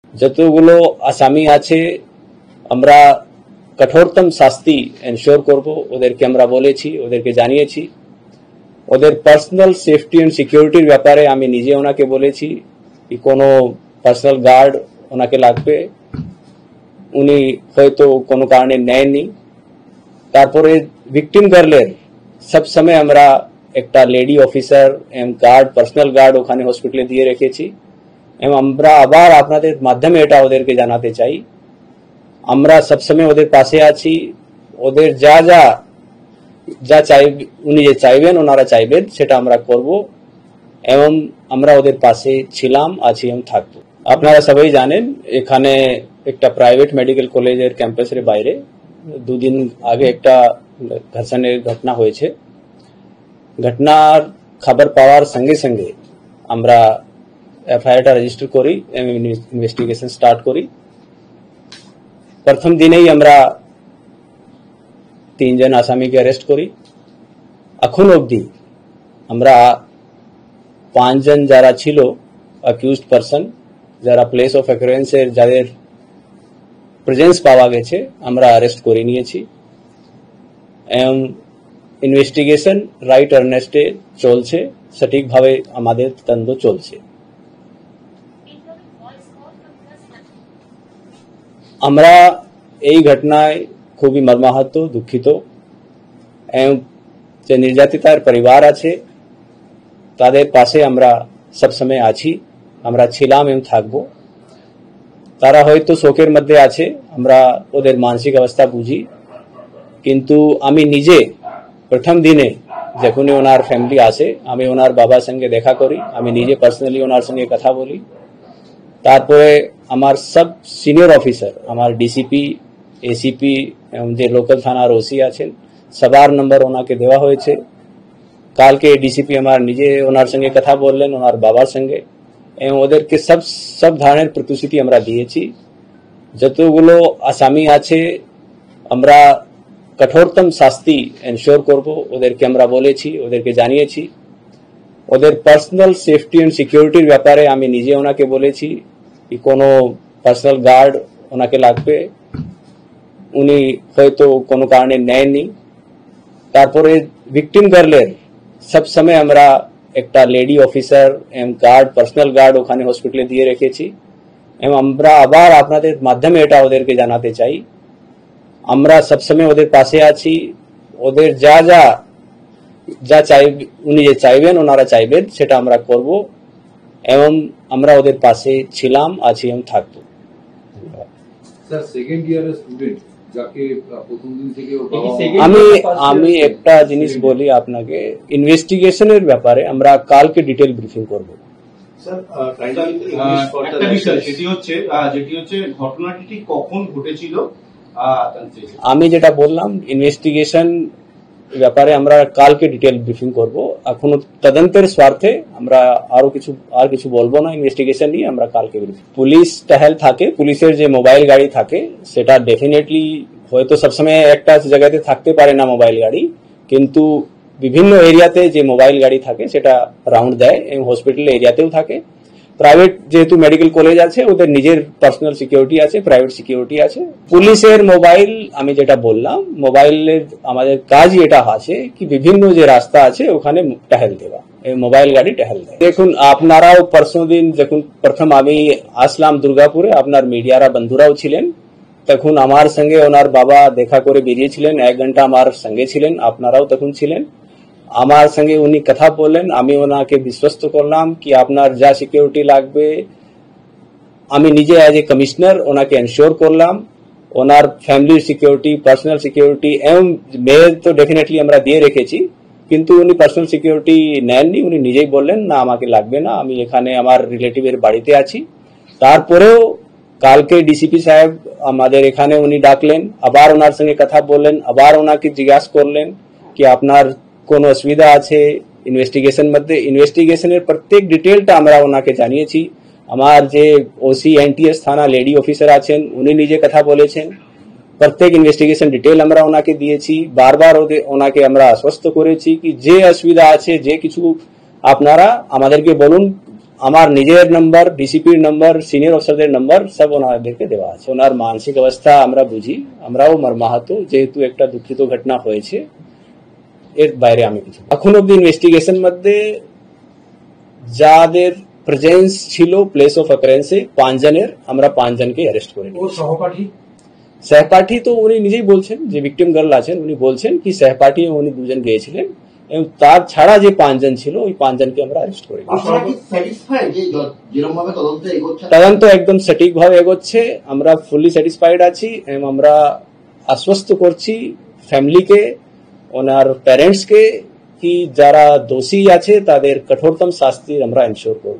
যতগুলো আসামি আছে আমরা কঠোরতম শাস্তি এনশিওর করব। ওদেরকে আমরা বলেছি, ওদেরকে জানিয়েছি। ওদের পার্সোনাল সেফটি এন্ড সিকিউরিটির ব্যাপারে আমি নিজে ওনাকে বলেছি কি কোনো পার্সোনাল গার্ড ওনাকে লাগবে, উনি হয়তো কোনো কারণে নেননি। তারপরে ভিকটিম গার্লের সব সময় আমরা একটা লেডি অফিসার এবং গার্ড, পার্সোনাল গার্ড ওখানে হসপিটালে দিয়ে রেখেছি। এবং আমরা আবার আপনাদের মাধ্যমে এটা ওদেরকে জানাতে চাই, আমরা সবসময় ওদের পাশে আছি। ওদের যা যা যা চাইবে, উনি যে চাইবেন, ওনারা চাইবেন, সেটা আমরা করব এবং আমরা ওদের পাশে ছিলাম, আছি এবং থাকবো। আপনারা সবাই জানেন এখানে একটা প্রাইভেট মেডিকেল কলেজের ক্যাম্পাসের বাইরে দুদিন আগে একটা ধর্ষণের ঘটনা হয়েছে। ঘটনার খবর পাওয়ার সঙ্গে সঙ্গে আমরা এফআইআরটা রেজিস্টার করি এবং ইনভেস্টিগেশন স্টার্ট করি। প্রথম দিনেই আমরা 3 জন আসামিকে অ্যারেস্ট করি। এখন অবধি আমরা 5 জন যারা ছিল অ্যাকিউজড পারসন, যারা প্লেস অফ অ্যাকুরেন্সের যাদের প্রেজেন্স পাওয়া গেছে, আমরা অ্যারেস্ট করে নিয়েছি এবং ইনভেস্টিগেশন রাইট আর্নেস্টে চলছে, সঠিকভাবে আমাদের তদন্ত চলছে। আমরা এই ঘটনায় খুবই মর্মাহত, দুঃখিত এবং যে নির্যাতিতার পরিবার আছে তাদের পাশে আমরা সবসময় আছি, আমরা ছিলাম এবং থাকব। তারা হয়তো শোকের মধ্যে আছে, আমরা ওদের মানসিক অবস্থা বুঝি, কিন্তু আমি নিজে প্রথম দিনে যখনই ওনার ফ্যামিলি আসে আমি ওনার বাবার সঙ্গে দেখা করি, আমি নিজে পার্সোনালি ওনার সঙ্গে কথা বলি। তারপরে আমার সব সিনিয়র অফিসার, আমার ডিসিপি, এসিপি এবং যে লোকাল থানার ওসি আছেন, সবার নম্বর ওনাকে দেওয়া হয়েছে। কালকে ডিসিপি আমার নিজে ওনার সঙ্গে কথা বললেন, ওনার বাবার সঙ্গে, এবং ওদেরকে সব ধরনের প্রতিশ্রুতি আমরা দিয়েছি। যতগুলো আসামি আছে আমরা কঠোরতম শাস্তি এনশিওর করব, ওদেরকে আমরা বলেছি, ওদেরকে জানিয়েছি। ওদের পার্সোনাল সেফটি এন্ড সিকিউরিটির ব্যাপারে আমি নিজে ওনাকে বলেছি কি কোনো পার্সোনাল গার্ড ওনাকে লাগবে, উনি হয়তো কোনো কারণে নেননি। তারপরে ভিকটিম গার্লের সব সময় আমরা একটা লেডি অফিসার এবং গার্ড, পার্সোনাল গার্ড ওখানে হসপিটালে দিয়ে রেখেছি এবং আমরা আবার আপনাদের মাধ্যমে এটা ওদেরকে জানাতে চাই, আমরা সবসময় ওদের পাশে আছি। ওদের যা যা যা চাইবে, উনি যে চাইবেন, ওনারা চাইবেন, সেটা আমরা করব এবং আমরা ওদের পাশে ছিলাম, আছি এবং থাকবো। স্যার, সেকেন্ড ইয়ারের স্টুডেন্ট যাকে প্রথম দিন থেকে আমি একটা জিনিস বলি আপনাকে, ইনভেস্টিগেশনের ব্যাপারে আমরা কালকে ডিটেল ব্রিফিং করব। একটা বিষয় যেটি হচ্ছে ঘটনাটি ঠিক কখন ঘটেছিল, আমি যেটা বললাম ইনভেস্টিগেশন ব্যাপারে আমরা কালকে ডিটেল ব্রিফিং করব। এখনো তদন্তের স্বার্থে আমরা আর কিছু বলবো না ইনভেস্টিগেশন নিয়ে। আমরা কালকে পুলিশ টহল থাকে, পুলিশের যে মোবাইল গাড়ি থাকে সেটা ডেফিনেটলি হয়তো সবসময় একটা জায়গাতে থাকতে পারে না মোবাইল গাড়ি, কিন্তু বিভিন্ন এরিয়াতে যে মোবাইল গাড়ি থাকে সেটা রাউন্ড দেয় এবং হসপিটাল এরিয়াতেও থাকে। প্রাইভেট যেহেতু মেডিকেল কলেজ আছে, ওদের নিজের পার্সোনাল সিকিউরিটি আছে, প্রাইভেট সিকিউরিটি আছে। পুলিশের মোবাইল, আমি যেটা বললাম, মোবাইলের আমাদের কাজই এটা আছে কি বিভিন্ন যে রাস্তা আছে ওখানে টহল দেওয়া, মোবাইল গাড়ি টহল দেয়। দেখুন, আপনারাও পরশু দিন যখন প্রথম আমি আসলাম দুর্গাপুরে, আপনার মিডিয়ারা বন্ধুরাও ছিলেন, তখন আমার সঙ্গে ওনার বাবা দেখা করে বেরিয়েছিলেন, 1 ঘন্টা আমার সঙ্গে ছিলেন, আপনারাও তখন ছিলেন। আমার সঙ্গে উনি কথা বললেন, আমি ওনাকে বিশ্বস্ত করলাম কি আপনার যা সিকিউরিটি লাগবে আমি নিজে অ্যাজ এ কমিশনার ওনাকে এনশিওর করলাম। ওনার ফ্যামিলির সিকিউরিটি, পার্সোনাল সিকিউরিটি এবং মেয়ের তো ডেফিনেটলি আমরা দিয়ে রেখেছি, কিন্তু উনি পার্সোনাল সিকিউরিটি নেননি। উনি নিজেই বললেন না আমাকে লাগবে না, আমি এখানে আমার রিলেটিভের বাড়িতে আছি। তারপরেও কালকে ডিসিপি সাহেব আমাদের এখানে উনি ডাকলেন, আবার ওনার সঙ্গে কথা বললেন, আবার ওনাকে জিজ্ঞাসা করলেন কি আপনার কোন অসুবিধা আছে ইনভেস্টিগেশন মধ্যে। ইনভেস্টিগেশনের প্রত্যেক ডিটেলটা আমরা ওনাকে জানিয়েছি। আমার যে ওসি এনটিএস থানা লেডি অফিসার আছেন উনি নিজে কথা বলেছেন, প্রত্যেক ইনভেস্টিগেশন ডিটেল আমরা ওনাকে দিয়েছি। বারবার ওনাকে আমরা আশ্বস্ত করেছি কি যে অসুবিধা আছে, যে কিছু আপনারা আমাদেরকে বলুন, আমার নিজের নাম্বার, ডিসিপির নাম্বার, সিনিয়র অফিসারদের নাম্বার সব ওনাদেরকে দেওয়া আছে। ওনার মানসিক অবস্থা আমরা বুঝি, আমরাও মর্মাহত, যেহেতু একটা দুঃখিত ঘটনা হয়েছে, এর বাইরে আমি কিছু এখন অব্দি ইনভেস্টিগেশন মধ্যে যাদের প্রেজেন্স ছিল প্লেস অফ অকারেন্সে 5 জনের, আমরা 5 জনকে অ্যারেস্ট করে নিয়েছি। সহপাঠী তো উনি নিজেই বলছেন, যে ভিকটিম গার্ল আছেন উনি বলছেন কি সহপাঠী উনি 2 জন গিয়েছিলেন, এবং তার ছাড়া যে 5 জন ছিল ওই 5 জনকে আমরা অ্যারেস্ট করে তদন্ত একদম সঠিকভাবে এগোচ্ছে। আমরা ফুলি স্যাটিসফাইড আছি এবং আমরা আশ্বস্ত করছি ফ্যামিলিকে, ওনার প্যারেন্টসকে কি যারা দোষী আছে তাদের কঠোরতম শাস্তি আমরা এনশিওর করব।